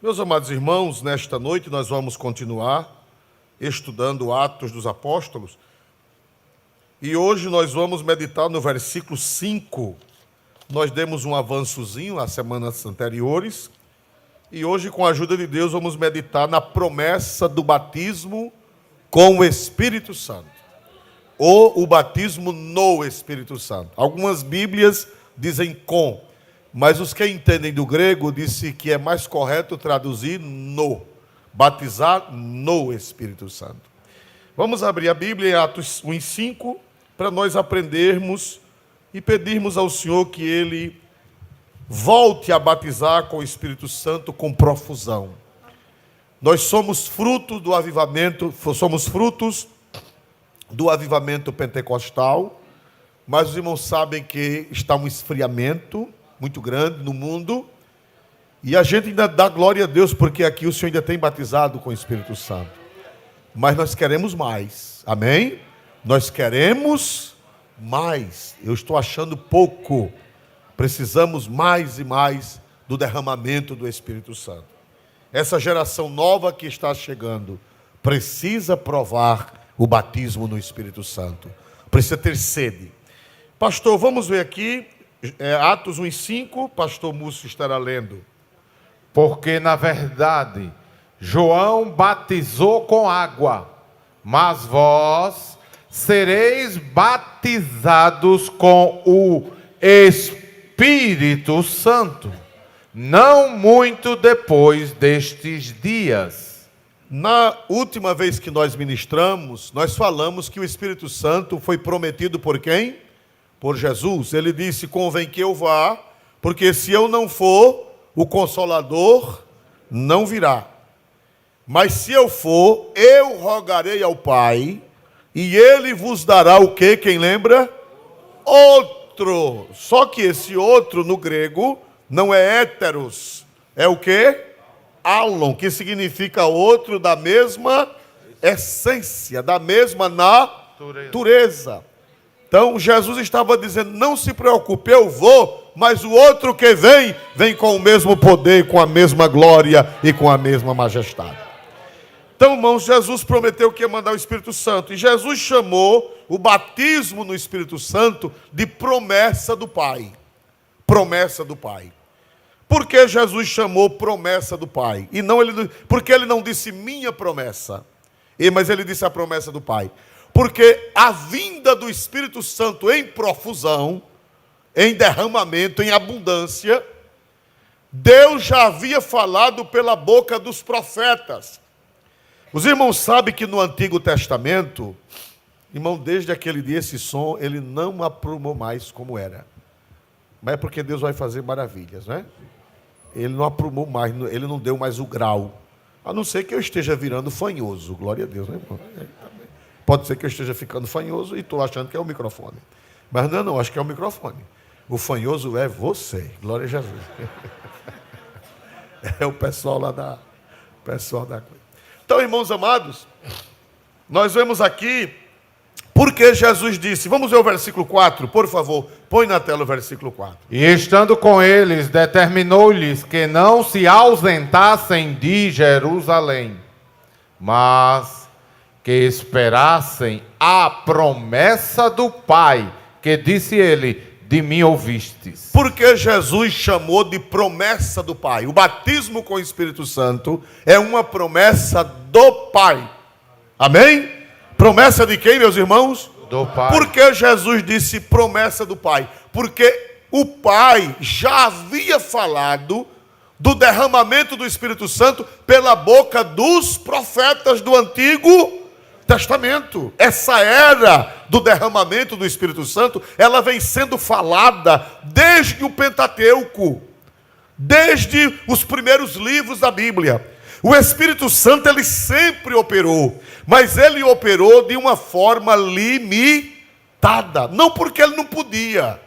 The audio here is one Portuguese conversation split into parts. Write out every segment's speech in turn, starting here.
Meus amados irmãos, nesta noite nós vamos continuar estudando Atos dos Apóstolos. E hoje nós vamos meditar no versículo 5. Nós demos um avançozinho às semanas anteriores. E hoje, com a ajuda de Deus, vamos meditar na promessa do batismo com o Espírito Santo. Ou o batismo no Espírito Santo. Algumas Bíblias dizem com. Mas os que entendem do grego dizem que é mais correto traduzir no. Batizar no Espírito Santo. Vamos abrir a Bíblia em Atos 1:5 para nós aprendermos e pedirmos ao Senhor que Ele volte a batizar com o Espírito Santo com profusão. Nós somos fruto do avivamento, somos frutos do avivamento pentecostal, mas os irmãos sabem que está um esfriamento muito grande no mundo, e a gente ainda dá glória a Deus, porque aqui o Senhor ainda tem batizado com o Espírito Santo. Mas nós queremos mais, amém? Nós queremos mais. Eu estou achando pouco. Precisamos mais e mais do derramamento do Espírito Santo. Essa geração nova que está chegando precisa provar o batismo no Espírito Santo. Precisa ter sede. Pastor, vamos ver aqui, Atos 1:5, pastor Múcio estará lendo. Porque, na verdade, João batizou com água, mas vós sereis batizados com o Espírito Santo, não muito depois destes dias. Na última vez que nós ministramos, nós falamos que o Espírito Santo foi prometido por quem? Por Jesus. Ele disse: convém que eu vá, porque se eu não for, o Consolador não virá. Mas se eu for, eu rogarei ao Pai, e Ele vos dará o quê? Quem lembra? Outro. Só que esse outro no grego não é héteros, é o quê? Alon, que significa outro da mesma essência, da mesma natureza. Então Jesus estava dizendo: não se preocupe, eu vou, mas o outro que vem, vem com o mesmo poder, com a mesma glória e com a mesma majestade. Então, irmãos, Jesus prometeu que ia mandar o Espírito Santo, e Jesus chamou o batismo no Espírito Santo de promessa do Pai. Promessa do Pai. Por que Jesus chamou promessa do Pai? E não porque ele não disse minha promessa, mas ele disse a promessa do Pai. Porque a vinda do Espírito Santo em profusão, em derramamento, em abundância, Deus já havia falado pela boca dos profetas. Os irmãos sabem que no Antigo Testamento, irmão, desde aquele dia esse som, ele não aprumou mais como era. Mas é porque Deus vai fazer maravilhas, né? Ele não aprumou mais, ele não deu mais o grau. A não ser que eu esteja virando fanhoso, glória a Deus, né, irmão? Pode ser que eu esteja ficando fanhoso e estou achando que é o microfone. Mas não, acho que é o microfone. O fanhoso é você, glória a Jesus. É o pessoal lá da coisa. Então, irmãos amados, nós vemos aqui porque Jesus disse, vamos ver o versículo 4, por favor, põe na tela o versículo 4. E estando com eles, determinou-lhes que não se ausentassem de Jerusalém, mas que esperassem a promessa do Pai, que disse ele: de mim ouvistes. Porque Jesus chamou de promessa do Pai. O batismo com o Espírito Santo é uma promessa do Pai. Amém? Promessa de quem, meus irmãos? Do Pai. Por que Jesus disse promessa do Pai? Porque o Pai já havia falado do derramamento do Espírito Santo pela boca dos profetas do Antigo Testamento. Essa era do derramamento do Espírito Santo, ela vem sendo falada desde o Pentateuco, desde os primeiros livros da Bíblia. O Espírito Santo, ele sempre operou, mas ele operou de uma forma limitada. Não porque ele não podia,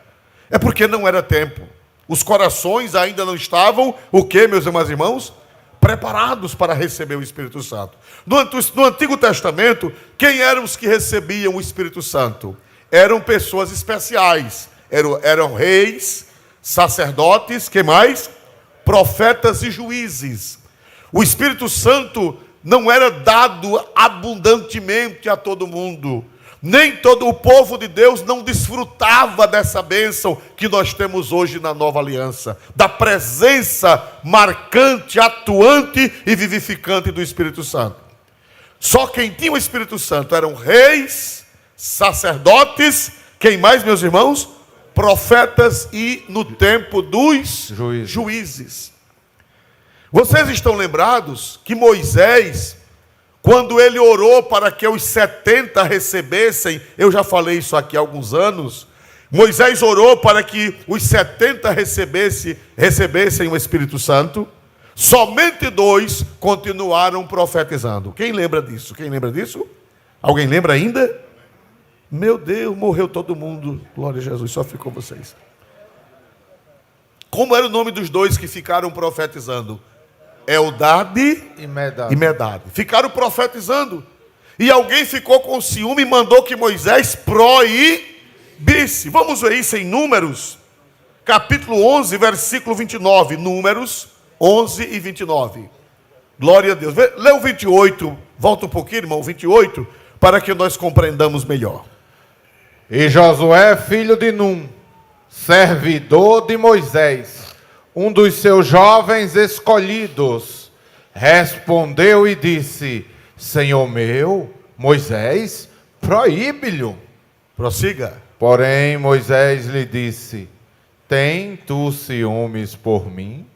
é porque não era tempo. Os corações ainda não estavam, o que, meus irmãos? Preparados para receber o Espírito Santo. No Antigo Testamento, quem eram os que recebiam o Espírito Santo? Eram pessoas especiais. Eram reis, sacerdotes, que mais? Profetas e juízes. O Espírito Santo não era dado abundantemente a todo mundo. Nem todo o povo de Deus não desfrutava dessa bênção que nós temos hoje na nova aliança. Da presença marcante, atuante e vivificante do Espírito Santo. Só quem tinha o Espírito Santo eram reis, sacerdotes, quem mais, meus irmãos? Profetas e no tempo dos juízes. Vocês estão lembrados que Moisés, quando ele orou para que os 70 recebessem, eu já falei isso aqui há alguns anos, Moisés orou para que os 70 recebessem o Espírito Santo, somente 2 continuaram profetizando. Quem lembra disso? Quem lembra disso? Alguém lembra ainda? Meu Deus, morreu todo mundo, glória a Jesus, só ficou vocês. Como era o nome dos 2 que ficaram profetizando? Eldade e Medade. Ficaram profetizando. E alguém ficou com ciúme e mandou que Moisés proibisse. Vamos ver isso em Números, capítulo 11, versículo 29. Números 11 e 29. Glória a Deus. Lê o 28, volta um pouquinho, irmão, 28, para que nós compreendamos melhor. E Josué, filho de Num, servidor de Moisés, um dos seus jovens escolhidos, respondeu e disse: Senhor meu, Moisés, proíbe-lhe. Prossiga. Porém, Moisés lhe disse: tem tu ciúmes por mim?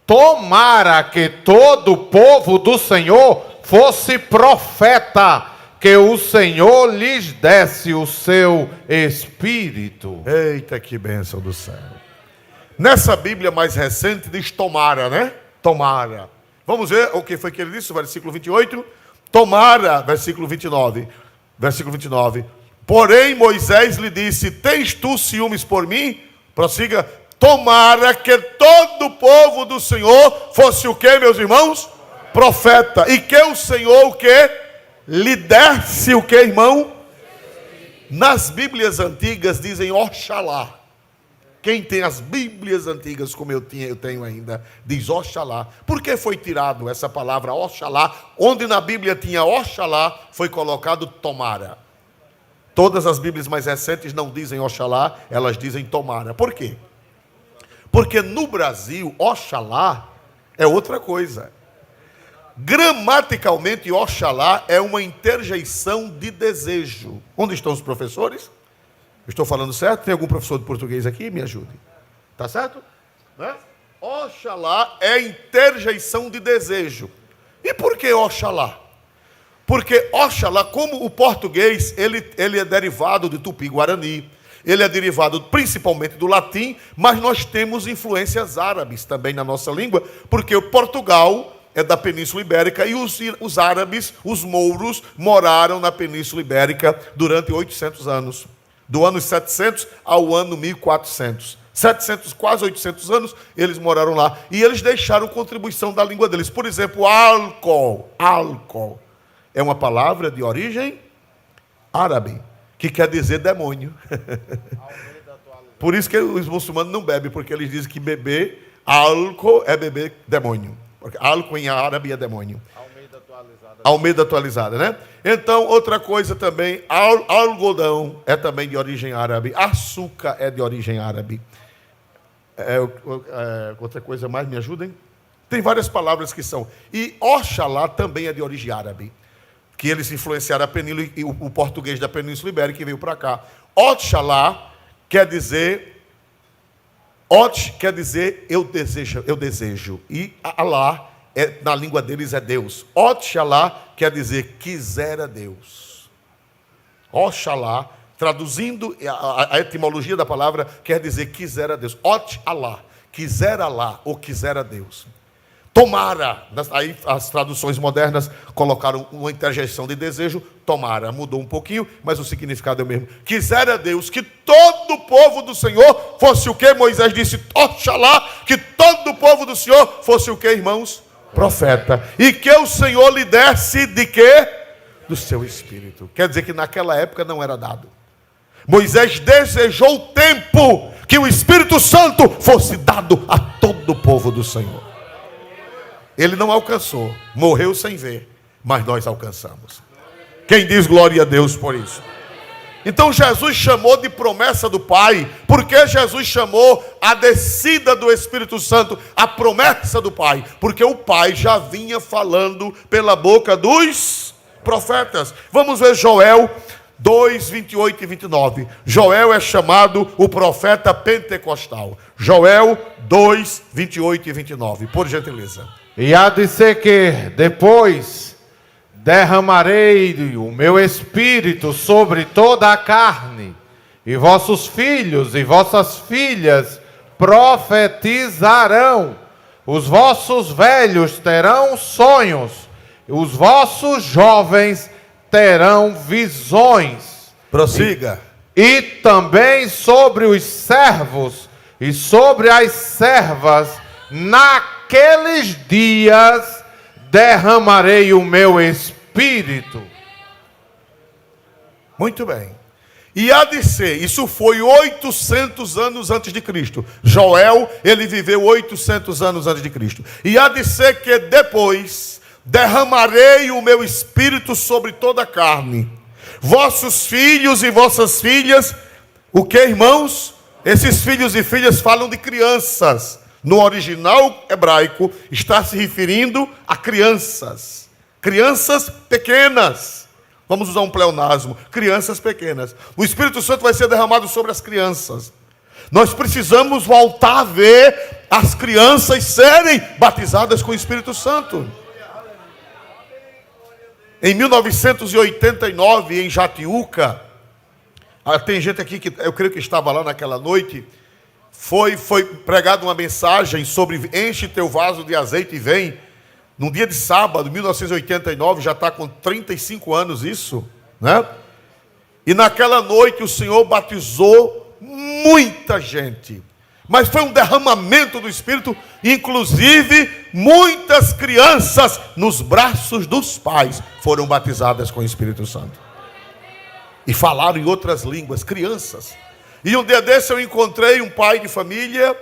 Tomara que todo o povo do Senhor fosse profeta, que o Senhor lhes desse o seu Espírito. Eita, que bênção do céu. Nessa Bíblia mais recente diz tomara, né? Tomara. Vamos ver o que foi que ele disse, versículo 28. Tomara, versículo 29. Versículo 29. Porém, Moisés lhe disse: tens tu ciúmes por mim? Prossiga. Tomara que todo o povo do Senhor fosse o que, meus irmãos? Profeta. E que o Senhor o que? Lhe desse o que, irmão? Nas Bíblias antigas dizem Oxalá. Quem tem as Bíblias antigas, como eu tenho ainda, diz Oxalá. Por que foi tirado essa palavra Oxalá? Onde na Bíblia tinha Oxalá, foi colocado tomara. Todas as Bíblias mais recentes não dizem Oxalá, elas dizem tomara. Por quê? Porque no Brasil, Oxalá é outra coisa. Gramaticalmente, Oxalá é uma interjeição de desejo. Onde estão os professores? Estou falando certo? Tem algum professor de português aqui? Me ajude. Tá certo? Né? Oxalá é interjeição de desejo. E por que Oxalá? Porque Oxalá, como o português, ele é derivado de Tupi-Guarani, ele é derivado principalmente do latim, mas nós temos influências árabes também na nossa língua, porque o Portugal é da Península Ibérica e os árabes, os mouros, moraram na Península Ibérica durante 800 anos. Do ano 700 ao ano 1400. 700, quase 800 anos, eles moraram lá. E eles deixaram contribuição da língua deles. Por exemplo, álcool. Álcool é uma palavra de origem árabe, que quer dizer demônio. Por isso que os muçulmanos não bebem, porque eles dizem que beber álcool é beber demônio. Porque álcool em árabe é demônio. Almeida atualizada, né? Então, outra coisa também, algodão é também de origem árabe. Açúcar é de origem árabe. Outra coisa mais, me ajudem? Tem várias palavras que são. E Oxalá também é de origem árabe. Que eles influenciaram a península e o português da Península Ibérica que veio para cá. Oxalá quer dizer... quer dizer eu desejo. E Alá, na língua deles é Deus. Oxalá quer dizer quisera Deus. Oxalá, traduzindo a etimologia da palavra, quer dizer quisera Deus. Oxalá, quisera Alá ou quisera Deus. Tomara, aí as traduções modernas colocaram uma interjeição de desejo, tomara, mudou um pouquinho, mas o significado é o mesmo. Quisera Deus que todo o povo do Senhor fosse o que? Moisés disse, Oxalá, que todo o povo do Senhor fosse o que, irmãos? Profeta. E que o Senhor lhe desse de quê? Do seu Espírito. Quer dizer que naquela época não era dado. Moisés desejou o tempo que o Espírito Santo fosse dado a todo o povo do Senhor. Ele não alcançou, morreu sem ver, mas nós alcançamos. Quem diz glória a Deus por isso? Então Jesus chamou de promessa do Pai. Por que Jesus chamou a descida do Espírito Santo a promessa do Pai? Porque o Pai já vinha falando pela boca dos profetas. Vamos ver Joel 2, 28 e 29. Joel é chamado o profeta pentecostal. Joel 2, 28 e 29. Por gentileza. E há de ser que depois derramarei o meu espírito sobre toda a carne, e vossos filhos e vossas filhas profetizarão, os vossos velhos terão sonhos, os vossos jovens terão visões. Prossiga. E também sobre os servos e sobre as servas, naqueles dias derramarei o meu espírito. Muito bem. E há de ser, isso foi 800 anos antes de Cristo. Joel, ele viveu 800 anos antes de Cristo. E há de ser que depois derramarei o meu espírito sobre toda a carne. Vossos filhos e vossas filhas, o que, irmãos? Esses filhos e filhas falam de crianças. No original hebraico, está se referindo a crianças. Crianças pequenas. Vamos usar um pleonasmo. Crianças pequenas. O Espírito Santo vai ser derramado sobre as crianças. Nós precisamos voltar a ver as crianças serem batizadas com o Espírito Santo. Em 1989, em Jatiuca, tem gente aqui que eu creio que estava lá naquela noite, foi pregada uma mensagem sobre enche teu vaso de azeite e vem. Num dia de sábado, 1989, já está com 35 anos isso, né? E naquela noite o Senhor batizou muita gente. Mas foi um derramamento do Espírito, inclusive muitas crianças nos braços dos pais foram batizadas com o Espírito Santo. E falaram em outras línguas, crianças. E um dia desse eu encontrei um pai de família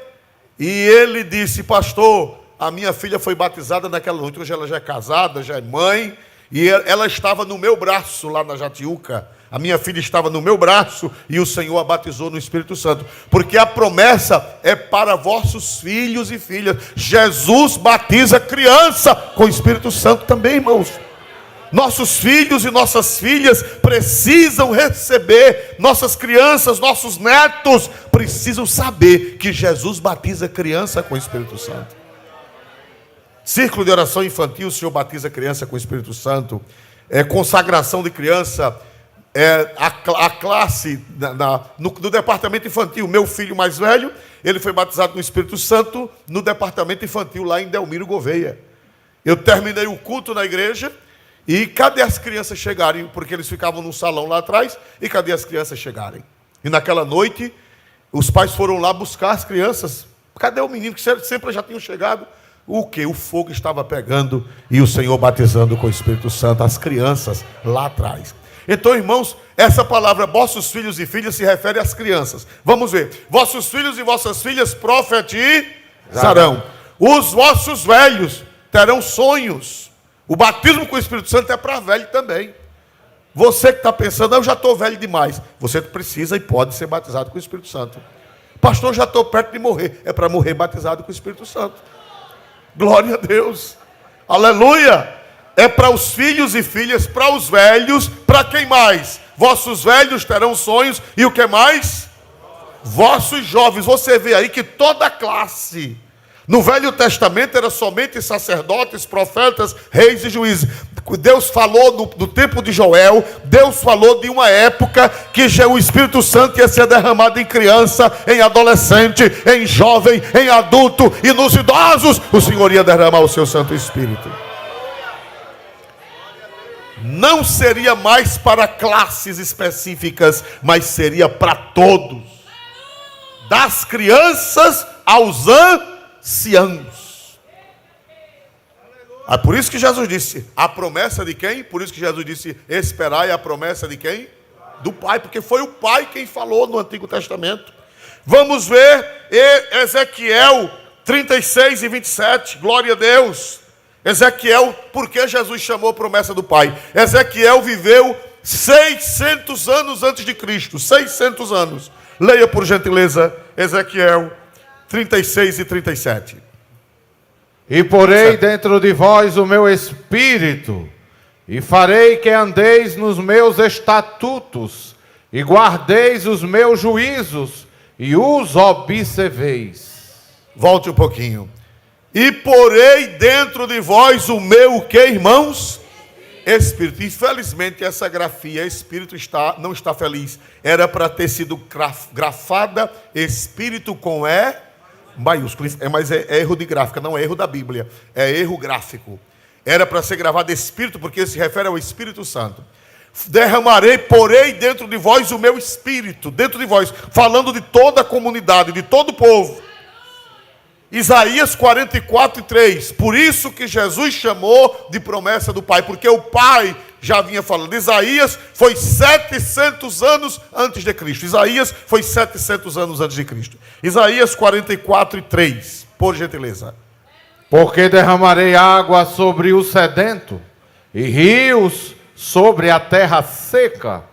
e ele disse: pastor, a minha filha foi batizada naquela noite. Hoje ela já é casada, já é mãe, e ela estava no meu braço lá na Jatiuca. A minha filha estava no meu braço e o Senhor a batizou no Espírito Santo. Porque a promessa é para vossos filhos e filhas. Jesus batiza criança com o Espírito Santo também, irmãos. Nossos filhos e nossas filhas precisam receber, nossas crianças, nossos netos precisam saber que Jesus batiza criança com o Espírito Santo. Círculo de oração infantil, o Senhor batiza criança com o Espírito Santo. Consagração de criança, a classe no departamento infantil. Meu filho mais velho, ele foi batizado no Espírito Santo no departamento infantil lá em Delmiro Gouveia. Eu terminei o culto na igreja e cadê as crianças chegarem? Porque eles ficavam num salão lá atrás, e cadê as crianças chegarem? E naquela noite, os pais foram lá buscar as crianças. Cadê o menino que sempre já tinham chegado? O que? O fogo estava pegando e o Senhor batizando com o Espírito Santo as crianças lá atrás. Então, irmãos, essa palavra vossos filhos e filhas se refere às crianças. Vamos ver. Vossos filhos e vossas filhas profetizarão. Os vossos velhos terão sonhos. O batismo com o Espírito Santo é para velho também. Você que está pensando, eu já estou velho demais. Você precisa e pode ser batizado com o Espírito Santo. Pastor, já estou perto de morrer. É para morrer batizado com o Espírito Santo. Glória a Deus. Aleluia. É para os filhos e filhas, para os velhos. Para quem mais? Vossos velhos terão sonhos. E o que mais? Vossos jovens. Você vê aí que toda classe. No Velho Testamento era somente sacerdotes, profetas, reis e juízes. Deus falou no tempo de Joel, Deus falou de uma época que o Espírito Santo ia ser derramado em criança, em adolescente, em jovem, em adulto e nos idosos. O Senhor ia derramar o seu Santo Espírito. Não seria mais para classes específicas, mas seria para todos. Das crianças aos anciãos. Por isso que Jesus disse, a promessa de quem? Por isso que Jesus disse, esperai a promessa de quem? Do Pai, porque foi o Pai quem falou no Antigo Testamento. Vamos ver Ezequiel 36 e 27, glória a Deus. Ezequiel, por que Jesus chamou promessa do Pai? Ezequiel viveu 600 anos antes de Cristo, 600 anos. Leia por gentileza Ezequiel 36 e 37. E porei dentro de vós o meu espírito, e farei que andeis nos meus estatutos, e guardeis os meus juízos, e os observeis. Volte um pouquinho. E porei dentro de vós o meu o que, irmãos? Espírito. Infelizmente essa grafia, espírito, não está feliz. Era para ter sido grafada espírito com E maiúsculo. Mas é erro de gráfica, não é erro da Bíblia. É erro gráfico. Era para ser gravado espírito, porque se refere ao Espírito Santo. Derramarei, porei dentro de vós o meu espírito. Dentro de vós. Falando de toda a comunidade, de todo o povo. Isaías 44, 3. Por isso que Jesus chamou de promessa do Pai, porque o Pai já vinha falando. Isaías foi 700 anos antes de Cristo. Isaías foi 700 anos antes de Cristo. Isaías 44, 3. Por gentileza. Porque derramarei água sobre o sedento, e rios sobre a terra seca.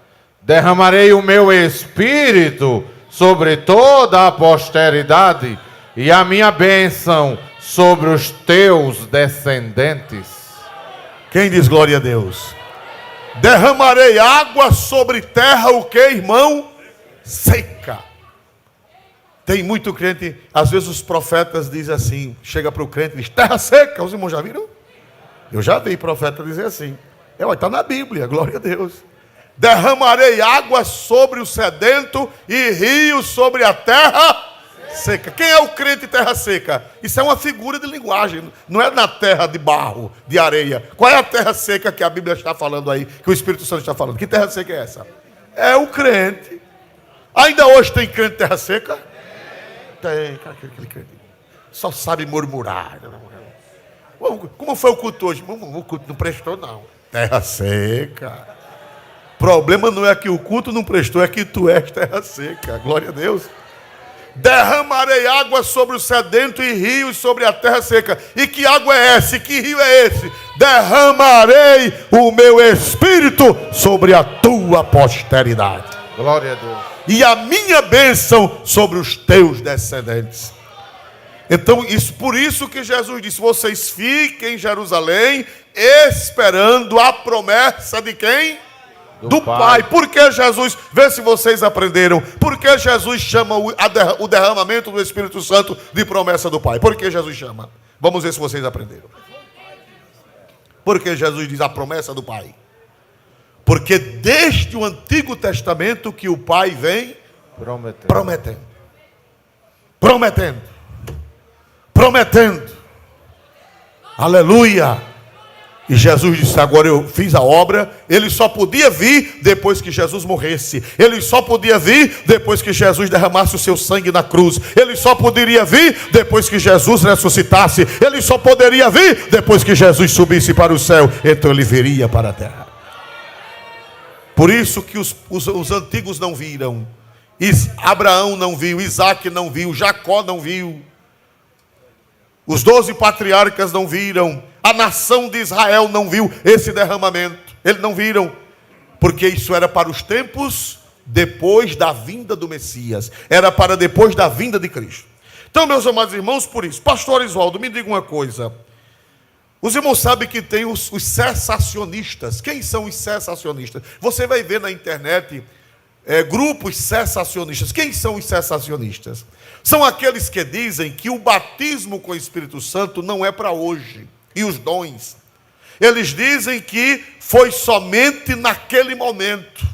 Derramarei o meu espírito sobre toda a posteridade, e a minha bênção sobre os teus descendentes. Quem diz glória a Deus? Derramarei água sobre terra, o que, irmão? Seca. Tem muito crente, às vezes os profetas dizem assim, chega para o crente e diz, terra seca. Os irmãos já viram? Eu já vi profeta dizer assim. Está na Bíblia, glória a Deus. Derramarei água sobre o sedento e rios sobre a terra seca. Quem é o crente terra seca? Isso é uma figura de linguagem. Não é na terra de barro, de areia. Qual é a terra seca que a Bíblia está falando aí? Que o Espírito Santo está falando? Que terra seca é essa? É o crente. Ainda hoje tem crente terra seca? Tem. Aquele crente só sabe murmurar. Como foi o culto hoje? O culto não prestou, não. Terra seca. O problema não é que o culto não prestou, é que tu és terra seca. Glória a Deus. Derramarei água sobre o sedento e rios sobre a terra seca. E que água é essa? E que rio é esse? Derramarei o meu espírito sobre a tua posteridade. Glória a Deus. E a minha bênção sobre os teus descendentes. Então, por isso que Jesus disse, vocês fiquem em Jerusalém, esperando a promessa de quem? Do Pai. Por que Jesus, vê se vocês aprenderam, por que Jesus chama o derramamento do Espírito Santo de promessa do Pai? Por que Jesus chama? Vamos ver se vocês aprenderam. Por que Jesus diz a promessa do Pai? Porque desde o Antigo Testamento que o Pai vem prometendo. Aleluia. E Jesus disse, agora eu fiz a obra. Ele só podia vir depois que Jesus morresse. Ele só podia vir depois que Jesus derramasse o seu sangue na cruz. Ele só poderia vir depois que Jesus ressuscitasse. Ele só poderia vir depois que Jesus subisse para o céu. Então ele viria para a terra. Por isso que os antigos não viram. Abraão não viu, Isaac não viu, Jacó não viu. Os 12 patriarcas não viram. A nação de Israel não viu esse derramamento. Eles não viram. Porque isso era para os tempos depois da vinda do Messias. Era para depois da vinda de Cristo. Então, meus amados irmãos, por isso, pastor Oswaldo, me diga uma coisa. Os irmãos sabem que tem os cessacionistas. Quem são os cessacionistas? Você vai ver na internet grupos cessacionistas. Quem são os cessacionistas? São aqueles que dizem que o batismo com o Espírito Santo não é para hoje. E os dons. Eles dizem que foi somente naquele momento.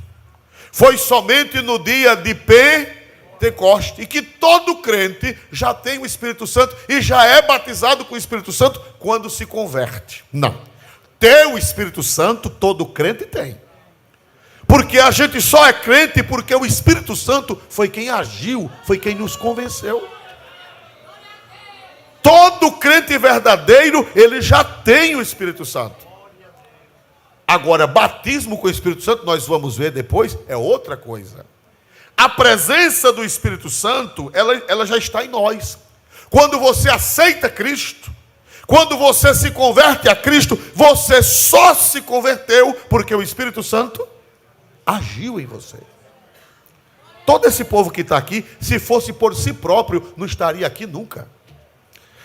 Foi somente no dia de Pentecoste. E que todo crente já tem o Espírito Santo e já é batizado com o Espírito Santo quando se converte. Não. Ter o Espírito Santo, todo crente tem. Porque a gente só é crente porque o Espírito Santo foi quem agiu, foi quem nos convenceu. Todo crente verdadeiro, ele já tem o Espírito Santo. Agora, batismo com o Espírito Santo, nós vamos ver depois, é outra coisa. A presença do Espírito Santo, ela já está em nós. Quando você aceita Cristo, Quando você se converte a Cristo, você só se converteu porque o Espírito Santo agiu em você. Todo esse povo que está aqui, se fosse por si próprio, não estaria aqui nunca.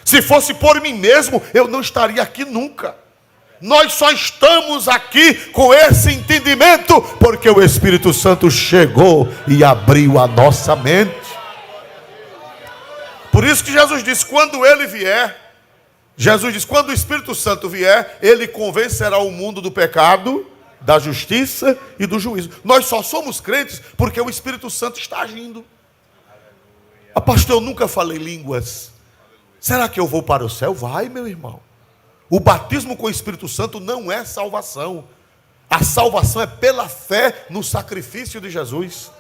Se fosse por mim mesmo, eu não estaria aqui nunca. Nós só estamos aqui com esse entendimento porque o Espírito Santo chegou e abriu a nossa mente. Por isso que Jesus disse, quando ele vier, Jesus diz, quando o Espírito Santo vier, ele convencerá o mundo do pecado, da justiça e do juízo. Nós só somos crentes porque o Espírito Santo está agindo. Ah, pastor, eu nunca falei línguas. Será que eu vou para o céu? Vai, meu irmão. O batismo com o Espírito Santo não é salvação. A salvação é pela fé no sacrifício de Jesus.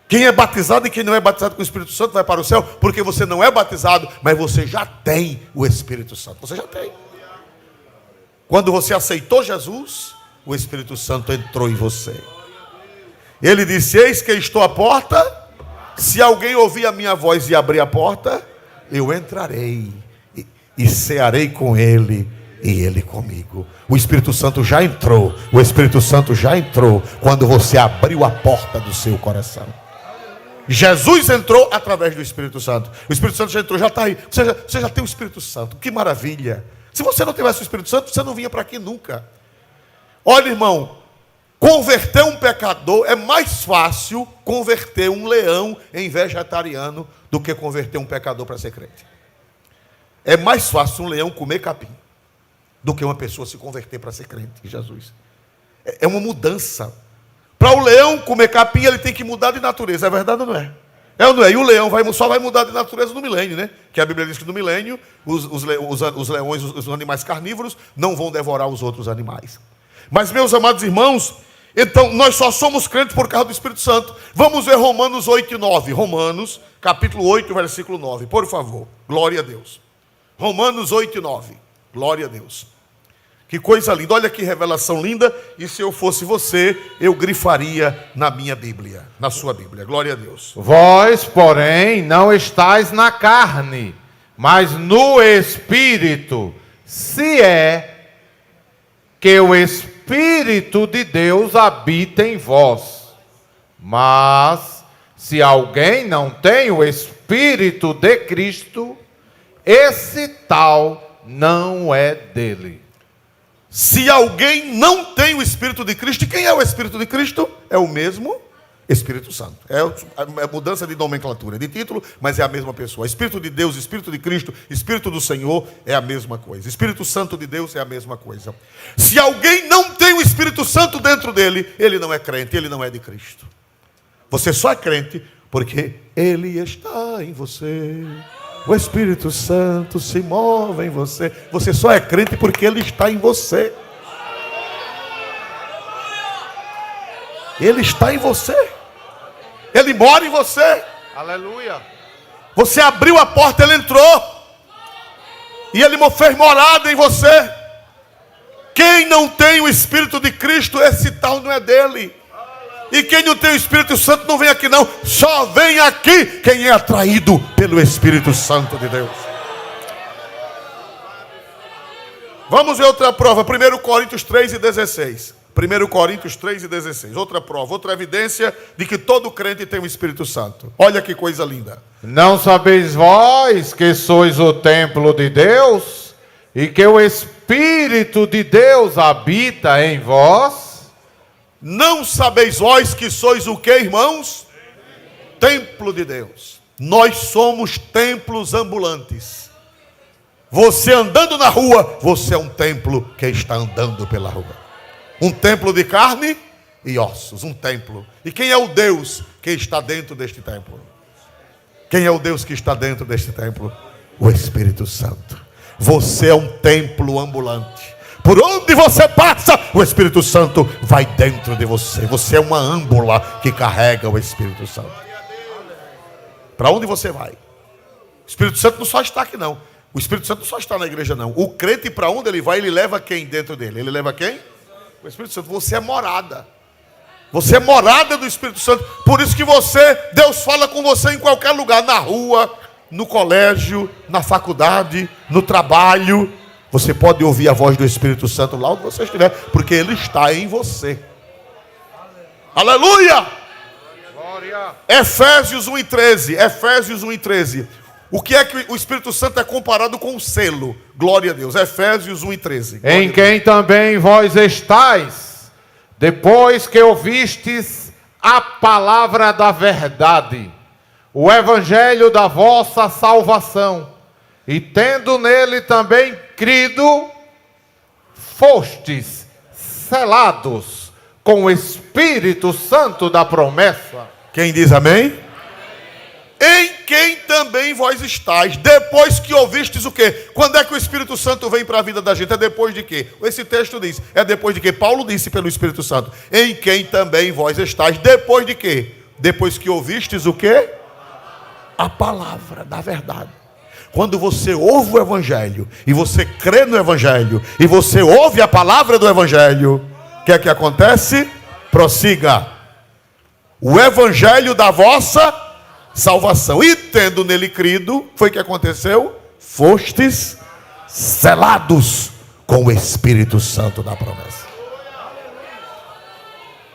Quem é batizado e quem não é batizado com o Espírito Santo vai para o céu, porque você não é batizado, mas você já tem o Espírito Santo. Você já tem. Quando você aceitou Jesus, o Espírito Santo entrou em você. Ele disse, eis que estou à porta, se alguém ouvir a minha voz e abrir a porta, eu entrarei e cearei com ele e ele comigo. O Espírito Santo já entrou. O Espírito Santo já entrou quando você abriu a porta do seu coração. Jesus entrou através do Espírito Santo. O Espírito Santo já entrou, já está aí. Você já tem o Espírito Santo. Que maravilha. Se você não tivesse o Espírito Santo, você não vinha para aqui nunca. Olha, irmão, converter um pecador é mais fácil converter um leão em vegetariano do que converter um pecador para ser crente. É mais fácil um leão comer capim do que uma pessoa se converter para ser crente em Jesus. É uma mudança. Para o leão comer capim, ele tem que mudar de natureza. É verdade ou não é? É ou não é? E o leão só vai mudar de natureza no milênio, né? Que a Bíblia diz que no milênio, os leões, os animais carnívoros, não vão devorar os outros animais. Mas, meus amados irmãos, então, nós só somos crentes por causa do Espírito Santo. Vamos ver Romanos 8 e 9. Romanos, capítulo 8, versículo 9. Por favor. Glória a Deus. Romanos 8 e 9. Glória a Deus. Que coisa linda, olha que revelação linda. E se eu fosse você, eu grifaria na minha Bíblia, na sua Bíblia. Glória a Deus. Vós, porém, não estáis na carne, mas no Espírito, se é que o Espírito de Deus habita em vós. Mas, se alguém não tem o Espírito de Cristo, esse tal não é dele. Se alguém não tem o Espírito de Cristo, e quem é o Espírito de Cristo? É o mesmo Espírito Santo. É a mudança de nomenclatura, de título, mas é a mesma pessoa. Espírito de Deus, Espírito de Cristo, Espírito do Senhor é a mesma coisa. Espírito Santo de Deus é a mesma coisa. Se alguém não tem o Espírito Santo dentro dele, ele não é crente, ele não é de Cristo. Você só é crente porque ele está em você. O Espírito Santo se move em você. Você só é crente porque ele está em você. Ele está em você. Ele mora em você. Aleluia. Você abriu a porta, ele entrou. E ele fez morada em você. Quem não tem o Espírito de Cristo, esse tal não é dele. E quem não tem o Espírito Santo não vem aqui não. Só vem aqui quem é atraído pelo Espírito Santo de Deus. Vamos ver outra prova. 1 Coríntios 3 e 16. 1 Coríntios 3 e 16. Outra prova, outra evidência de que todo crente tem o Espírito Santo. Olha que coisa linda. Não sabeis vós que sois o templo de Deus e que o Espírito de Deus habita em vós? Não sabeis vós que sois o que, irmãos? Templo de Deus. Nós somos templos ambulantes. Você andando na rua, você é um templo que está andando pela rua. Um templo de carne e ossos, um templo. E quem é o Deus que está dentro deste templo? Quem é o Deus que está dentro deste templo? O Espírito Santo. Você é um templo ambulante. Por onde você passa, o Espírito Santo vai dentro de você. Você é uma âmbula que carrega o Espírito Santo. Para onde você vai? O Espírito Santo não só está aqui não. O Espírito Santo não só está na igreja não. O crente, para onde ele vai, ele leva quem dentro dele? Ele leva quem? O Espírito Santo. Você é morada. Você é morada do Espírito Santo. Por isso que Deus fala com você em qualquer lugar. Na rua, no colégio, na faculdade, no trabalho. Você pode ouvir a voz do Espírito Santo lá onde você estiver, porque ele está em você. Aleluia! Glória. Efésios 1:13. Efésios 1:13. O que é que o Espírito Santo é comparado com o selo? Glória a Deus. Efésios 1:13. Em quem também vós estáis, depois que ouvistes a palavra da verdade, o evangelho da vossa salvação, e tendo nele também crido, fostes selados com o Espírito Santo da promessa. Quem diz amém? Em quem também vós estáis, depois que ouvistes o quê? Quando é que o Espírito Santo vem para a vida da gente? É depois de quê? Esse texto diz, é depois de quê? Paulo disse pelo Espírito Santo, em quem também vós estáis, depois de quê? Depois que ouvistes o quê? A palavra da verdade. Quando você ouve o Evangelho, e você crê no Evangelho, e você ouve a palavra do Evangelho, o que é que acontece? Prossiga. O Evangelho da vossa salvação. E tendo nele crido, foi o que aconteceu? Fostes selados com o Espírito Santo da promessa.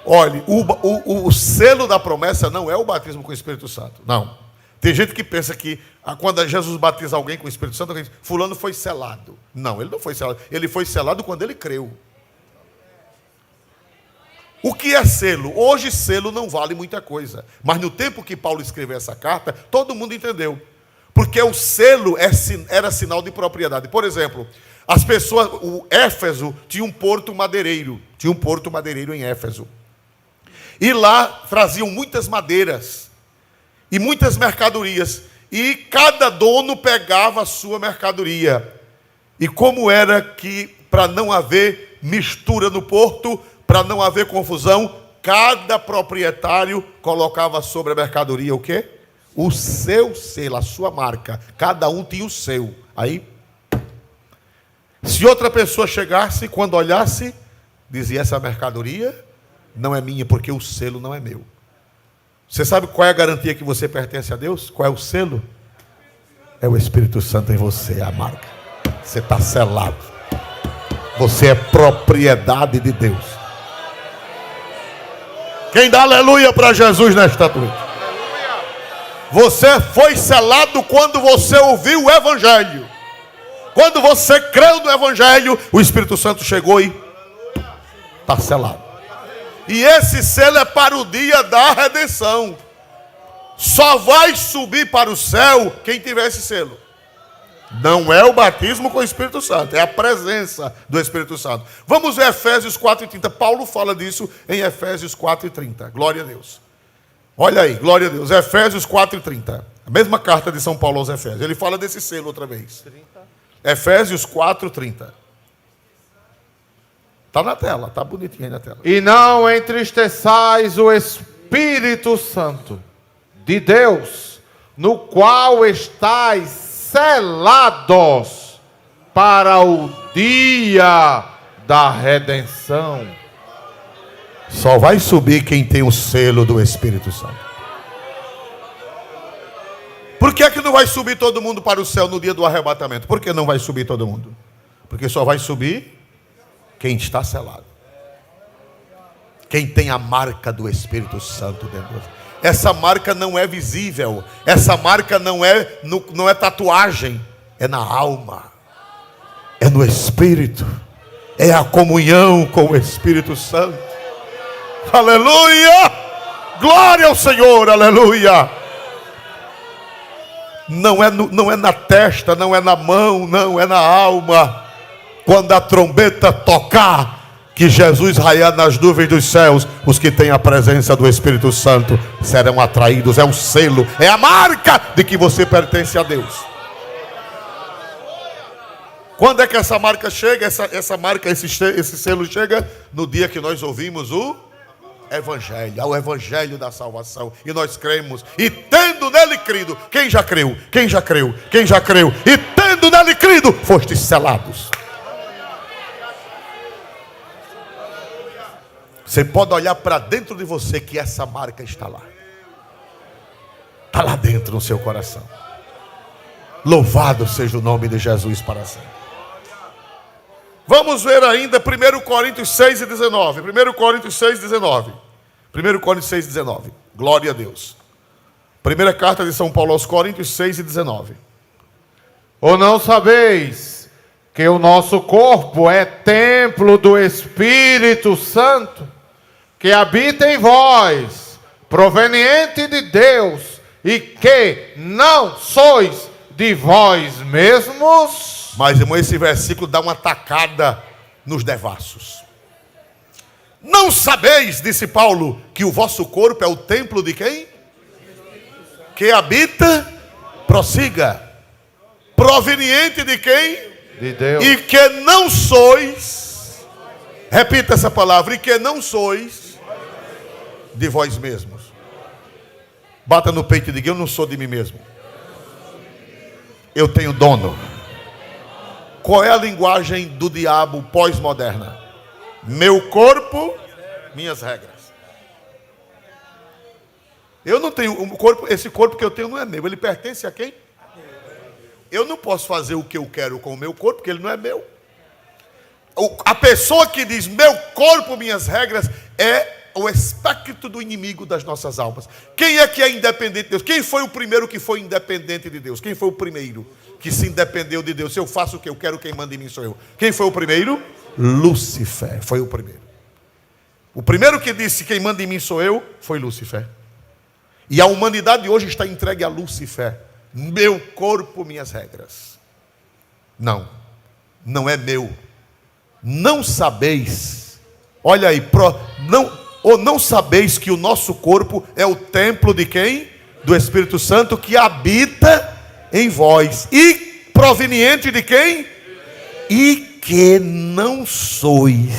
Olhe, o selo da promessa não é o batismo com o Espírito Santo. Não. Tem gente que pensa que quando Jesus batiza alguém com o Espírito Santo, fulano foi selado. Não, ele não foi selado. Ele foi selado quando ele creu. O que é selo? Hoje selo não vale muita coisa. Mas no tempo que Paulo escreveu essa carta, todo mundo entendeu. Porque o selo era sinal de propriedade. Por exemplo, as pessoas, o Éfeso tinha um porto madeireiro. Tinha um porto madeireiro em Éfeso. E lá traziam muitas madeiras e muitas mercadorias. E cada dono pegava a sua mercadoria. E como era que, para não haver mistura no porto, para não haver confusão, cada proprietário colocava sobre a mercadoria o quê? O seu selo, a sua marca. Cada um tinha o seu. Aí, se outra pessoa chegasse, quando olhasse, dizia, essa mercadoria não é minha, porque o selo não é meu. Você sabe qual é a garantia que você pertence a Deus? Qual é o selo? É o Espírito Santo em você, a marca. Você está selado. Você é propriedade de Deus. Quem dá aleluia para Jesus nesta noite? Você foi selado quando você ouviu o Evangelho. Quando você creu no Evangelho, o Espírito Santo chegou e está selado. E esse selo é para o dia da redenção. Só vai subir para o céu quem tiver esse selo. Não é o batismo com o Espírito Santo, é a presença do Espírito Santo. Vamos ver Efésios 4:30. Paulo fala disso em Efésios 4:30. Glória a Deus. Olha aí, glória a Deus. Efésios 4:30. A mesma carta de São Paulo aos Efésios. Ele fala desse selo outra vez. Efésios 4:30. Está na tela, está bonitinho aí na tela. E não entristeçais o Espírito Santo de Deus, no qual estáis selados para o dia da redenção. Só vai subir quem tem o selo do Espírito Santo. Por que é que não vai subir todo mundo para o céu no dia do arrebatamento? Por que não vai subir todo mundo? Porque só vai subir quem está selado. Quem tem a marca do Espírito Santo dentro de você. Essa marca não é visível. Essa marca não é tatuagem. É na alma. É no Espírito. É a comunhão com o Espírito Santo. Aleluia! Glória ao Senhor, aleluia! Não é na testa, não é na mão, não é na alma. Quando a trombeta tocar, que Jesus raiar nas nuvens dos céus, os que têm a presença do Espírito Santo serão atraídos. É o selo, é a marca de que você pertence a Deus. Quando é que essa marca chega? Essa marca, esse selo chega no dia que nós ouvimos o Evangelho, ao Evangelho da salvação, e nós cremos, e tendo nele crido. Quem já creu? Quem já creu? Quem já creu? E tendo nele crido, fostes selados. Você pode olhar para dentro de você que essa marca está lá. Está lá dentro no seu coração. Louvado seja o nome de Jesus para sempre. Vamos ver ainda 1 Coríntios 6 e 19. 1 Coríntios 6, 19. 1 Coríntios 6, 19. Glória a Deus. Primeira carta de São Paulo aos Coríntios 6 e 19. Ou não sabeis que o nosso corpo é templo do Espírito Santo, que habita em vós, proveniente de Deus, e que não sois de vós mesmos? Mas, irmão, esse versículo dá uma tacada nos devassos. Não sabeis, disse Paulo, que o vosso corpo é o templo de quem? Que habita, prossiga, proveniente de quem? De Deus. E que não sois, repita essa palavra, e que não sois de vós mesmos. Bata no peito e diga: eu não sou de mim mesmo. Eu tenho dono. Qual é a linguagem do diabo pós-moderna? Meu corpo, minhas regras. Eu não tenho um corpo, esse corpo que eu tenho não é meu, ele pertence a quem? Eu não posso fazer o que eu quero com o meu corpo, porque ele não é meu. A pessoa que diz meu corpo, minhas regras, é o espectro do inimigo das nossas almas. Quem é que é independente de Deus? Quem foi o primeiro que foi independente de Deus? Quem foi o primeiro que se independeu de Deus? Se eu faço o que eu quero, quem manda em mim sou eu. Quem foi o primeiro? Lúcifer foi o primeiro. O primeiro que disse quem manda em mim sou eu, foi Lúcifer. E a humanidade hoje está entregue a Lúcifer. Meu corpo, minhas regras. Não, não é meu. Não sabeis, olha aí, não sabeis que o nosso corpo é o templo de quem? Do Espírito Santo que habita em vós. E proveniente de quem? E que não sois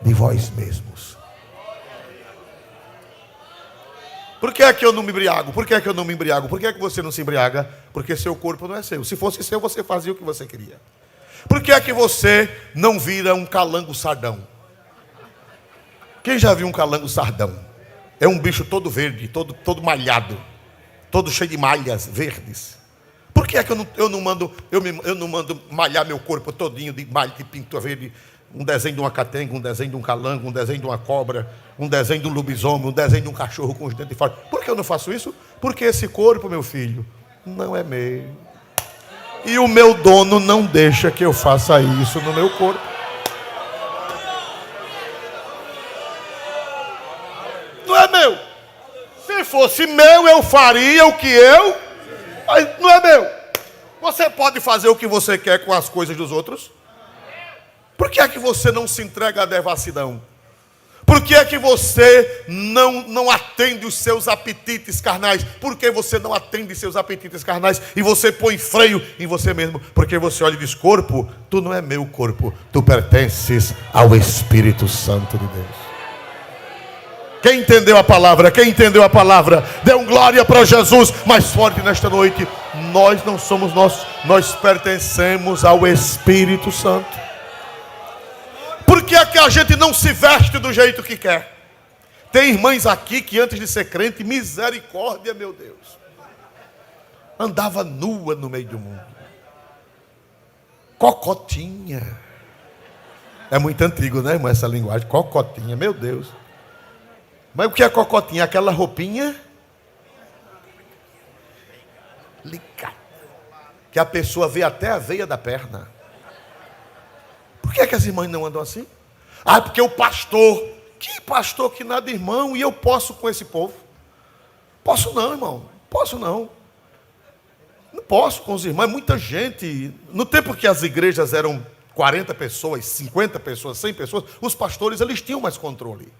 de vós mesmos. Por que é que eu não me embriago? Por que é que eu não me embriago? Por que é que você não se embriaga? Porque seu corpo não é seu. Se fosse seu, você fazia o que você queria. Por que é que você não vira um calango sardão? Quem já viu um calango sardão? É um bicho todo verde, todo malhado, todo cheio de malhas verdes. Por que é que eu não mando malhar meu corpo todinho de malha de pintura verde? Um desenho de uma catenga, um desenho de um calango, um desenho de uma cobra, um desenho de um lobisomem, um desenho de um cachorro com os dentes de fora. Por que eu não faço isso? Porque esse corpo, meu filho, não é meu. E o meu dono não deixa que eu faça isso no meu corpo. Não é meu. Se fosse meu, eu faria o que eu... Mas não é meu. Você pode fazer o que você quer com as coisas dos outros? Por que é que você não se entrega à devassidão? Por que é que você não atende os seus apetites carnais? Por que você não atende seus apetites carnais e você põe freio em você mesmo? Porque você olha e diz: corpo, tu não é meu corpo, tu pertences ao Espírito Santo de Deus. Quem entendeu a palavra? Quem entendeu a palavra? Dê um glória para Jesus mais forte nesta noite. Nós não somos nossos, nós pertencemos ao Espírito Santo. Por que é que a gente não se veste do jeito que quer? Tem irmãs aqui que antes de ser crente, misericórdia, meu Deus, andava nua no meio do mundo. Cocotinha. É muito antigo, né, irmã, essa linguagem? Cocotinha, meu Deus. Mas o que é cocotinha? Aquela roupinha ligada, que a pessoa vê até a veia da perna. Por que é que as irmãs não andam assim? Ah, porque o pastor. Que pastor que nada, irmão? E eu posso com esse povo? Posso não, irmão. Posso não. Não posso com os irmãos. Muita gente. No tempo que as igrejas eram 40 pessoas, 50 pessoas, 100 pessoas, os pastores eles tinham mais controle.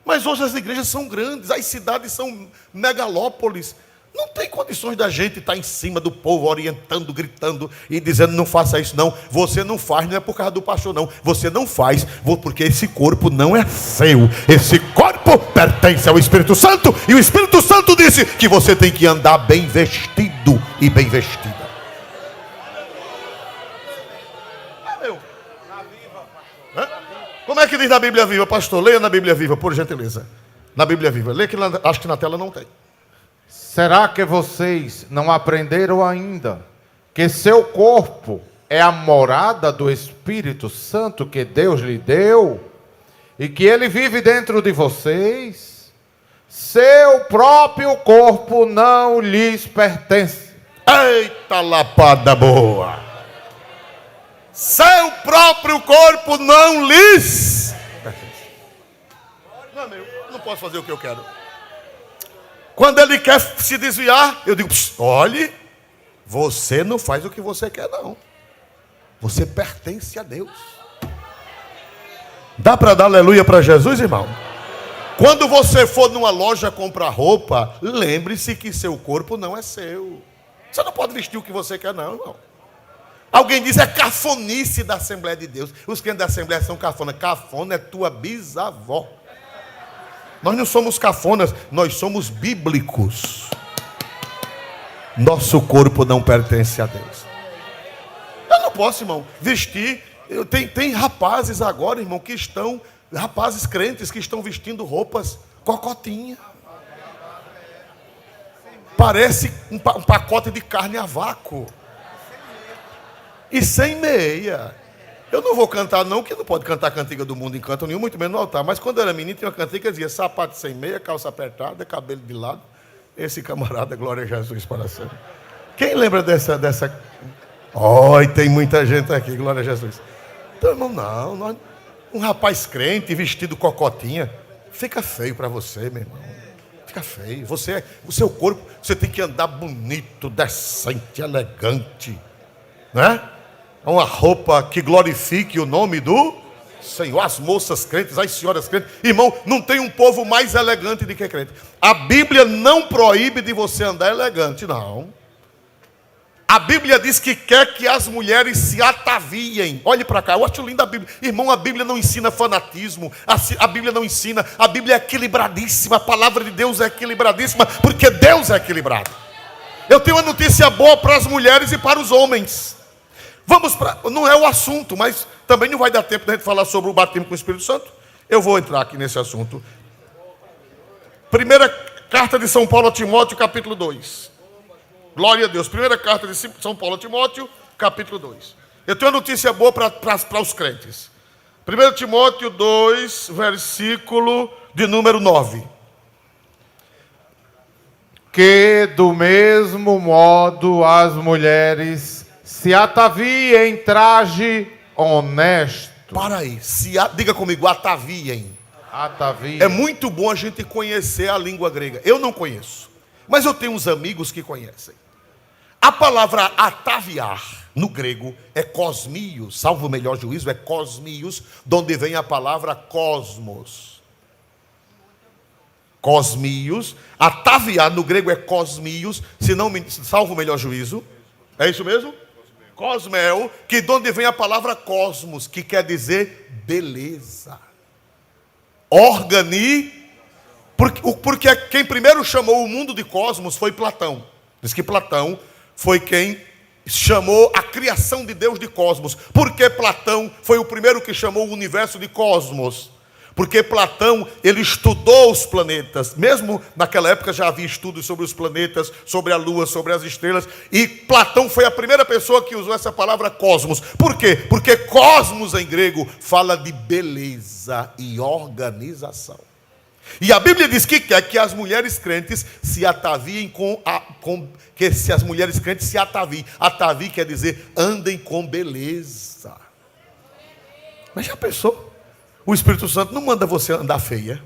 Mas hoje as igrejas são grandes, as cidades são megalópolis. Não tem condições da gente estar em cima do povo, orientando, gritando e dizendo: não faça isso não. Você não faz, não é por causa do pastor não. Você não faz, porque esse corpo não é seu. Esse corpo pertence ao Espírito Santo. E o Espírito Santo disse que você tem que andar bem vestido e bem vestida. Como é que diz na Bíblia Viva, pastor? Leia na Bíblia Viva, por gentileza. Na Bíblia Viva. Leia que acho que na tela não tem. Será que vocês não aprenderam ainda que seu corpo é a morada do Espírito Santo que Deus lhe deu e que ele vive dentro de vocês? Seu próprio corpo não lhes pertence. Eita lapada boa! Seu próprio corpo não lhes pertence. Não é meu, eu não posso fazer o que eu quero. Quando ele quer se desviar, eu digo, olhe, você não faz o que você quer não. Você pertence a Deus. Dá para dar aleluia para Jesus, irmão? Quando você for numa loja comprar roupa, lembre-se que seu corpo não é seu. Você não pode vestir o que você quer não, irmão. Alguém diz, é cafonice da Assembleia de Deus. Os crentes da Assembleia são cafona. Cafona é tua bisavó. Nós não somos cafonas, nós somos bíblicos. Nosso corpo não pertence a Deus. Eu não posso, irmão, vestir. Tem rapazes agora, irmão, que estão, rapazes crentes que estão vestindo roupas cocotinha. Parece um pacote de carne a vácuo. E sem meia. Eu não vou cantar não, que não pode cantar cantiga do mundo em canto nenhum, muito menos no altar. Mas quando eu era menino, tinha uma cantiga que dizia sapato sem meia, calça apertada, cabelo de lado. Esse camarada, glória a Jesus para sempre. Quem lembra dessa... Oi, tem muita gente aqui, glória a Jesus. Então, irmão, não. Um rapaz crente, vestido cocotinha, fica feio para você, meu irmão. Fica feio. O seu corpo, você tem que andar bonito, decente, elegante. Né? Uma roupa que glorifique o nome do Senhor. As moças crentes, as senhoras crentes. Irmão, não tem um povo mais elegante do que crente. A Bíblia não proíbe de você andar elegante, não. A Bíblia diz que quer que as mulheres se ataviem. Olhe para cá, eu acho linda a Bíblia. Irmão, a Bíblia não ensina fanatismo. A Bíblia não ensina. A Bíblia é equilibradíssima. A palavra de Deus é equilibradíssima, porque Deus é equilibrado. Eu tenho uma notícia boa para as mulheres e para os homens. Vamos para... Não é o assunto, mas também não vai dar tempo de a gente falar sobre o batismo com o Espírito Santo. Eu vou entrar aqui nesse assunto. Primeira carta de São Paulo a Timóteo, capítulo 2. Glória a Deus. Primeira carta de São Paulo a Timóteo, capítulo 2. Eu tenho uma notícia boa para os crentes. 1 Timóteo 2, versículo de número 9. Que do mesmo modo as mulheres se ataviem em traje honesto. Para aí, diga comigo, ataviem. Ataviem. É muito bom a gente conhecer a língua grega. Eu não conheço, mas eu tenho uns amigos que conhecem. A palavra ataviar, no grego, é cosmios, salvo o melhor juízo, é cosmios, de onde vem a palavra cosmos. Cosmios, ataviar no grego é cosmios, se não me salvo o melhor juízo. É isso mesmo? Cosmel, que de onde vem a palavra cosmos, que quer dizer beleza. Porque quem primeiro chamou o mundo de cosmos foi Platão. Diz que Platão foi quem chamou a criação de Deus de cosmos. Por que Platão foi o primeiro que chamou o universo de cosmos? Porque Platão, ele estudou os planetas. Mesmo naquela época já havia estudos sobre os planetas, sobre a lua, sobre as estrelas. E Platão foi a primeira pessoa que usou essa palavra cosmos. Por quê? Porque cosmos em grego fala de beleza e organização. E a Bíblia diz que quer que as mulheres crentes se ataviem que se as mulheres crentes se ataviem. Ataviem quer dizer andem com beleza. Mas já pensou? O Espírito Santo não manda você andar feia.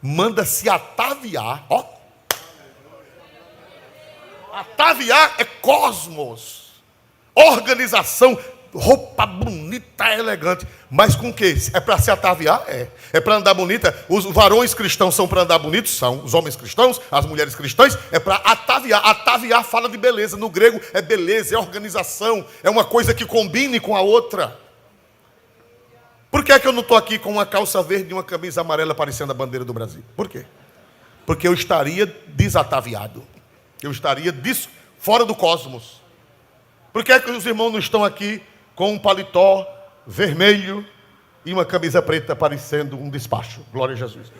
Manda se ataviar. Ó. Ataviar é cosmos. Organização. Roupa bonita, elegante. Mas com o quê? É para se ataviar? É para andar bonita. Os varões cristãos são para andar bonitos? São. Os homens cristãos, as mulheres cristãs, é para ataviar. Ataviar fala de beleza. No grego é beleza, é organização. É uma coisa que combine com a outra. Por que é que eu não estou aqui com uma calça verde e uma camisa amarela parecendo a bandeira do Brasil? Por quê? Porque eu estaria desataviado. Eu estaria fora do cosmos. Por que é que os irmãos não estão aqui com um paletó vermelho e uma camisa preta parecendo um despacho? Glória a Jesus.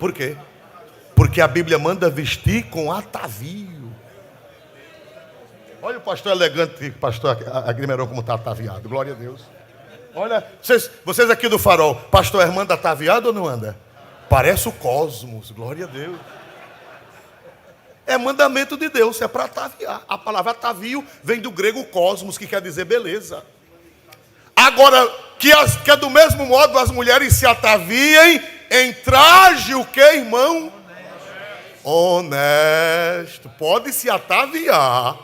Por quê? Porque a Bíblia manda vestir com atavio. Olha o pastor elegante, pastor Agrimerão, como está ataviado. Glória a Deus. Olha, vocês aqui do Farol, pastor Hermano anda ataviado ou não anda? Parece o cosmos, glória a Deus. É mandamento de Deus, é para ataviar. A palavra atavio vem do grego cosmos, que quer dizer beleza. Agora, que é do mesmo modo as mulheres se ataviem em traje o que, irmão? Honesto. Pode se ataviar,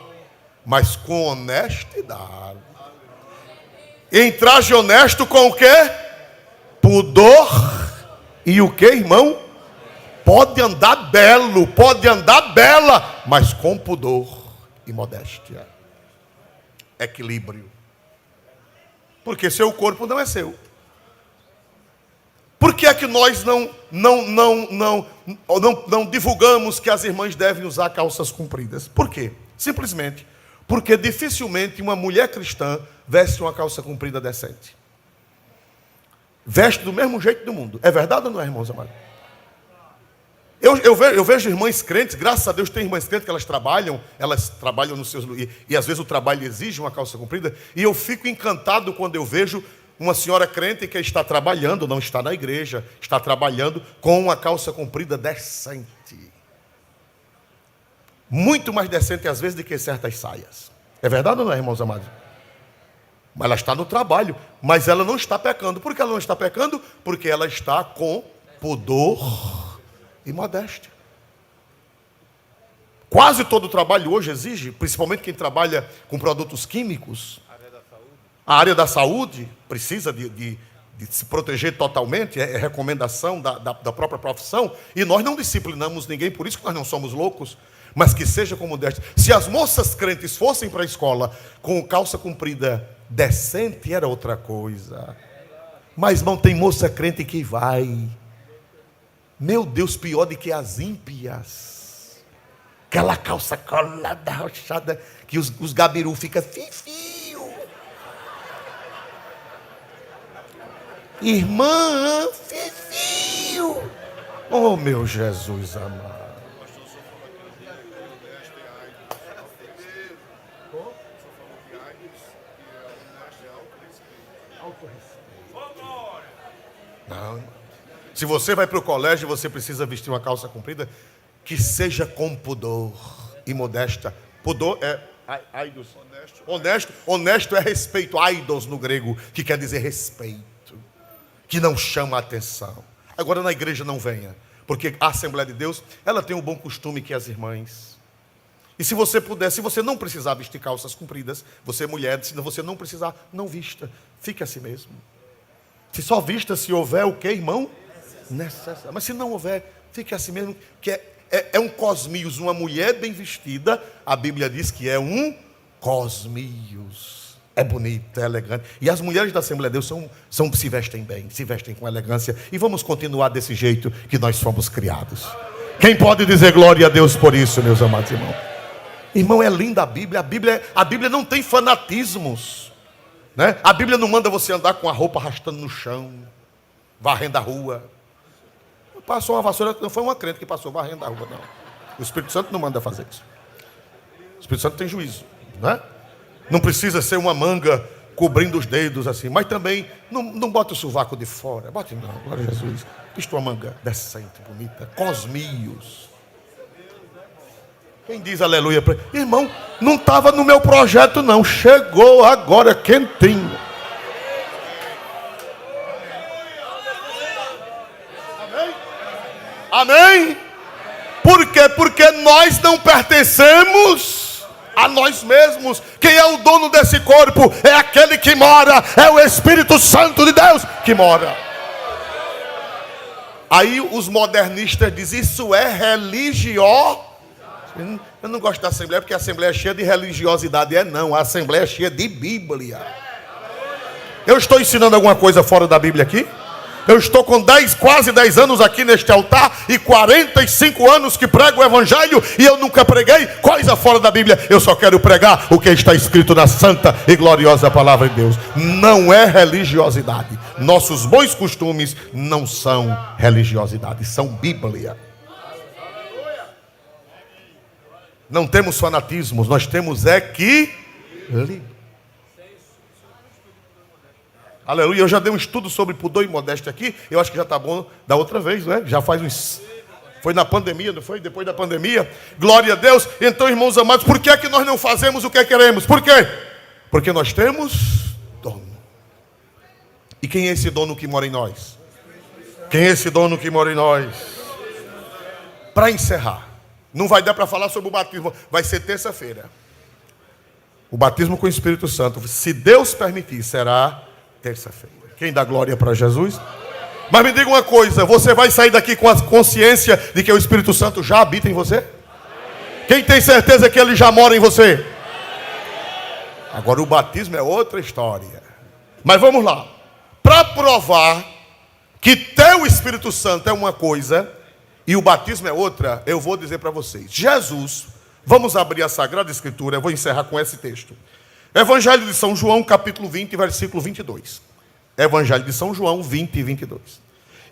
mas com honestidade. Em traje honesto com o quê? Pudor e o que, irmão? Pode andar belo, pode andar bela, mas com pudor e modéstia. Equilíbrio. Porque seu corpo não é seu. Por que é que nós não divulgamos que as irmãs devem usar calças compridas? Por quê? Simplesmente porque dificilmente uma mulher cristã veste uma calça comprida decente. Veste do mesmo jeito do mundo. É verdade ou não é, irmãos amados? Eu vejo irmãs crentes, graças a Deus tem irmãs crentes que elas trabalham nos seus... E às vezes o trabalho exige uma calça comprida. E eu fico encantado quando eu vejo uma senhora crente que está trabalhando, não está na igreja, está trabalhando com uma calça comprida decente. Muito mais decente às vezes do que certas saias. É verdade ou não é, irmãos amados? Mas ela está no trabalho, mas ela não está pecando. Por que ela não está pecando? Porque ela está com pudor e modéstia. Quase todo trabalho hoje exige, principalmente quem trabalha com produtos químicos, a área da saúde precisa de se proteger totalmente, é recomendação da própria profissão, e nós não disciplinamos ninguém, por isso que nós não somos loucos, mas que seja com modéstia. Se as moças crentes fossem para a escola com calça comprida decente, era outra coisa. Mas, irmão, tem moça crente que vai. Meu Deus, pior do que as ímpias. Aquela calça colada, rochada, que os gabiru ficam fio. Irmã, fio. Oh, meu Jesus amado. Não. Se você vai para o colégio, você precisa vestir uma calça comprida que seja com pudor e modesta. Pudor é aidos. Honesto é respeito. Aidos no grego, que quer dizer respeito, que não chama a atenção. Agora na igreja não venha, porque a Assembleia de Deus, ela tem o bom costume que as irmãs. E se você puder, se você não precisar vestir calças compridas, você é mulher, se você não precisar, não vista. Fique assim mesmo. Se só vista se houver o que, irmão? Necessário. Mas se não houver, fique assim mesmo, que é um cosmios, uma mulher bem vestida, a Bíblia diz que é um cosmios. É bonita, é elegante. E as mulheres da Assembleia de Deus se vestem bem, se vestem com elegância. E vamos continuar desse jeito que nós fomos criados. Quem pode dizer glória a Deus por isso, meus amados irmãos? Irmão, é linda a Bíblia. A Bíblia não tem fanatismos, né? A Bíblia não manda você andar com a roupa arrastando no chão, varrendo a rua. Passou uma vassoura, não foi uma crente que passou varrendo a rua, não. O Espírito Santo não manda fazer isso. O Espírito Santo tem juízo, né? Não precisa ser uma manga cobrindo os dedos assim, mas também não bota o sovaco de fora. Bote não, glória a Jesus. Viste uma manga decente, bonita, cosmios. Quem diz aleluia? Irmão, não estava no meu projeto não, chegou agora quentinho. Amém? Por quê? Porque nós não pertencemos a nós mesmos. Quem é o dono desse corpo é aquele que mora, é o Espírito Santo de Deus que mora. Aí os modernistas dizem, isso é religioso. Eu não gosto da Assembleia porque a Assembleia é cheia de religiosidade. Não, a Assembleia é cheia de Bíblia. Eu estou ensinando alguma coisa fora da Bíblia aqui? Eu estou com quase 10 anos aqui neste altar e 45 anos que prego o Evangelho e eu nunca preguei coisa fora da Bíblia. Eu só quero pregar o que está escrito na santa e gloriosa palavra de Deus. Não é religiosidade. Nossos bons costumes não são religiosidade, são Bíblia. Não temos fanatismos, nós temos equilíbrio. Aleluia, eu já dei um estudo sobre pudor e modéstia aqui. Eu acho que já está bom da outra vez, não é? Já faz uns... Foi na pandemia, não foi? Depois da pandemia. Glória a Deus. Então, irmãos amados, por que é que nós não fazemos o que queremos? Por quê? Porque nós temos dono. E quem é esse dono que mora em nós? Quem é esse dono que mora em nós? Para encerrar, não vai dar para falar sobre o batismo. Vai ser terça-feira. O batismo com o Espírito Santo, se Deus permitir, será terça-feira. Quem dá glória para Jesus? Mas me diga uma coisa, você vai sair daqui com a consciência de que o Espírito Santo já habita em você? Quem tem certeza que ele já mora em você? Agora o batismo é outra história. Mas vamos lá. Para provar que ter o Espírito Santo é uma coisa e o batismo é outra, eu vou dizer para vocês. Jesus, vamos abrir a Sagrada Escritura, eu vou encerrar com esse texto. Evangelho de São João, capítulo 20, versículo 22. Evangelho de São João, 20 e 22.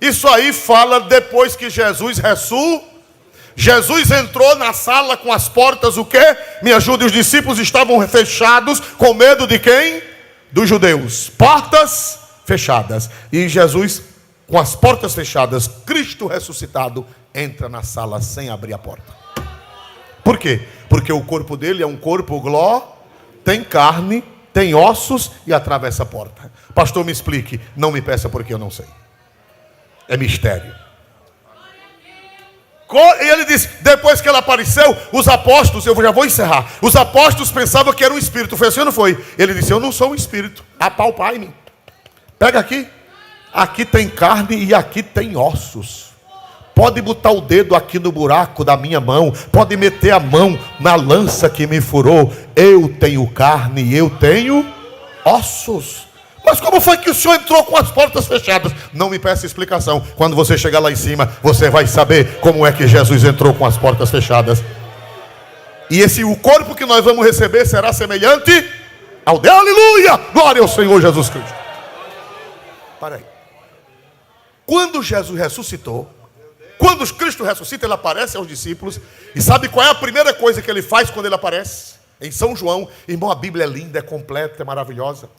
Isso aí fala depois que Jesus entrou na sala com as portas, o quê? Me ajude, os discípulos estavam fechados, com medo de quem? Dos judeus. Portas fechadas. E Jesus, com as portas fechadas, Cristo ressuscitado, entra na sala sem abrir a porta. Por quê? Porque o corpo dele é um corpo tem carne, tem ossos e atravessa a porta. Pastor, me explique. Não me peça porque eu não sei. É mistério. E ele disse, depois que ele apareceu, os apóstolos, eu já vou encerrar. Os apóstolos pensavam que era um espírito. Foi assim ou não foi? Ele disse, eu não sou um espírito. Apalpai-me. Pega aqui. Aqui tem carne e aqui tem ossos. Pode botar o dedo aqui no buraco da minha mão. Pode meter a mão na lança que me furou. Eu tenho carne e eu tenho ossos. Mas como foi que o senhor entrou com as portas fechadas? Não me peça explicação. Quando você chegar lá em cima, você vai saber como é que Jesus entrou com as portas fechadas. E o corpo que nós vamos receber será semelhante ao de aleluia! Glória ao Senhor Jesus Cristo. Para aí. Quando Jesus ressuscitou, quando Cristo ressuscita, ele aparece aos discípulos. E sabe qual é a primeira coisa que ele faz quando ele aparece? Em São João, irmão, a Bíblia é linda, é completa, é maravilhosa.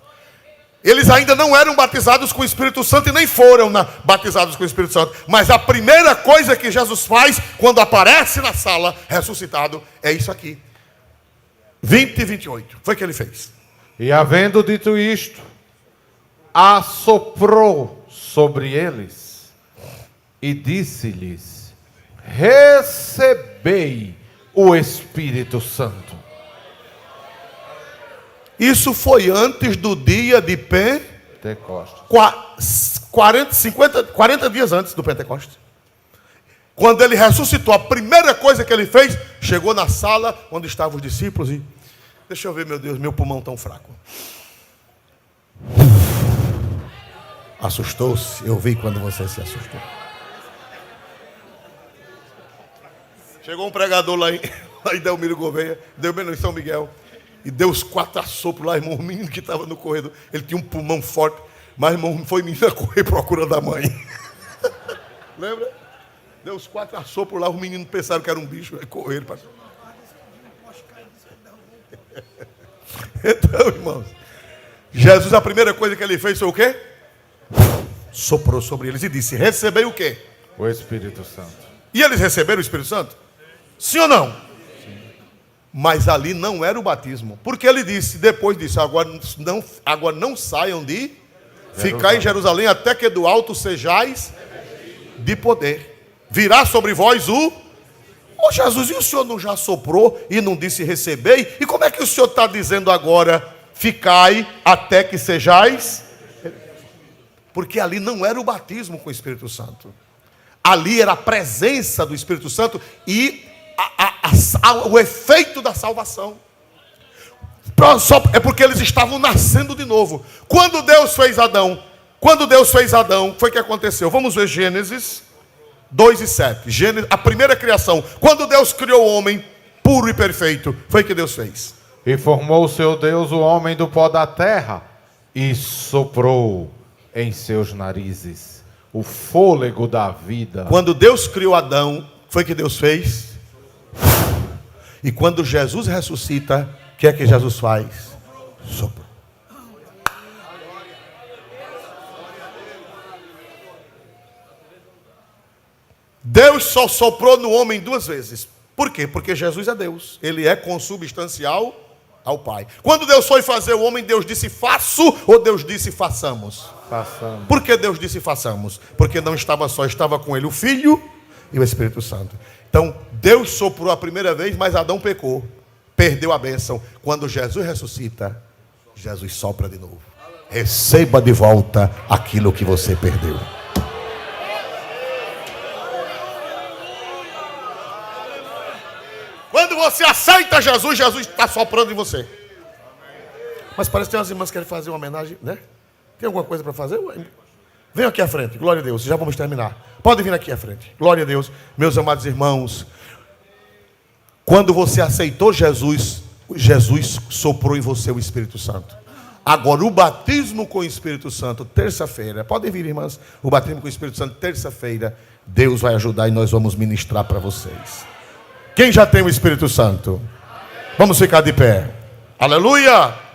Eles ainda não eram batizados com o Espírito Santo e nem foram batizados com o Espírito Santo. Mas a primeira coisa que Jesus faz quando aparece na sala, ressuscitado, é isso aqui. 20 e 28. Foi o que ele fez. E havendo dito isto, assoprou sobre eles e disse-lhes, recebei o Espírito Santo. Isso foi antes do dia de Pentecostes. 40 dias antes do Pentecostes. Quando ele ressuscitou, a primeira coisa que ele fez, chegou na sala onde estavam os discípulos e... Deixa eu ver, meu Deus, meu pulmão tão fraco. Assustou-se? Eu vi quando você se assustou. Chegou um pregador lá em Delmiro Gouveia, em São Miguel. E deu os 4 assopros lá, irmão, o menino que estava no corredor. Ele tinha um pulmão forte, mas irmão, foi menino a correr procurando a mãe. Lembra? Deu os 4 assopros lá, os meninos pensaram que era um bicho, aí correram. Então, irmãos, Jesus, a primeira coisa que ele fez foi o quê? Soprou sobre eles e disse, recebei o quê? O Espírito Santo. E eles receberam o Espírito Santo? Sim ou não? Mas ali não era o batismo. Porque ele disse, depois disso, agora não saiam de ficar em Jerusalém até que do alto sejais de poder. Virá sobre vós Ô Jesus, e o senhor não já soprou e não disse recebei? E como é que o senhor está dizendo agora, ficai até que sejais? Porque ali não era o batismo com o Espírito Santo. Ali era a presença do Espírito Santo e o efeito da salvação. É porque eles estavam nascendo de novo. Quando Deus fez Adão, foi o que aconteceu? Vamos ver Gênesis 2 e 7. Gênesis, a primeira criação. Quando Deus criou o homem puro e perfeito, foi o que Deus fez. E formou o seu Deus o homem do pó da terra e soprou em seus narizes o fôlego da vida. Quando Deus criou Adão, foi o que Deus fez. E quando Jesus ressuscita, o que é que Jesus faz? Sopra. Deus só soprou no homem 2 vezes. Por quê? Porque Jesus é Deus. Ele é consubstancial ao Pai. Quando Deus foi fazer o homem, Deus disse faço ou Deus disse façamos? Façamos. Por que Deus disse façamos? Porque não estava só, estava com ele o Filho e o Espírito Santo. Então, Deus soprou a primeira vez, mas Adão pecou. Perdeu a bênção. Quando Jesus ressuscita, Jesus sopra de novo. Receba de volta aquilo que você perdeu. Quando você aceita Jesus, Jesus está soprando em você. Mas parece que tem umas irmãs que querem fazer uma homenagem, né? Tem alguma coisa para fazer? Venham aqui à frente, glória a Deus, já vamos terminar. Podem vir aqui à frente, glória a Deus. Meus amados irmãos, quando você aceitou Jesus, Jesus soprou em você o Espírito Santo. Agora, o batismo com o Espírito Santo, terça-feira, podem vir, irmãs, o batismo com o Espírito Santo, terça-feira, Deus vai ajudar e nós vamos ministrar para vocês. Quem já tem o Espírito Santo? Vamos ficar de pé. Aleluia!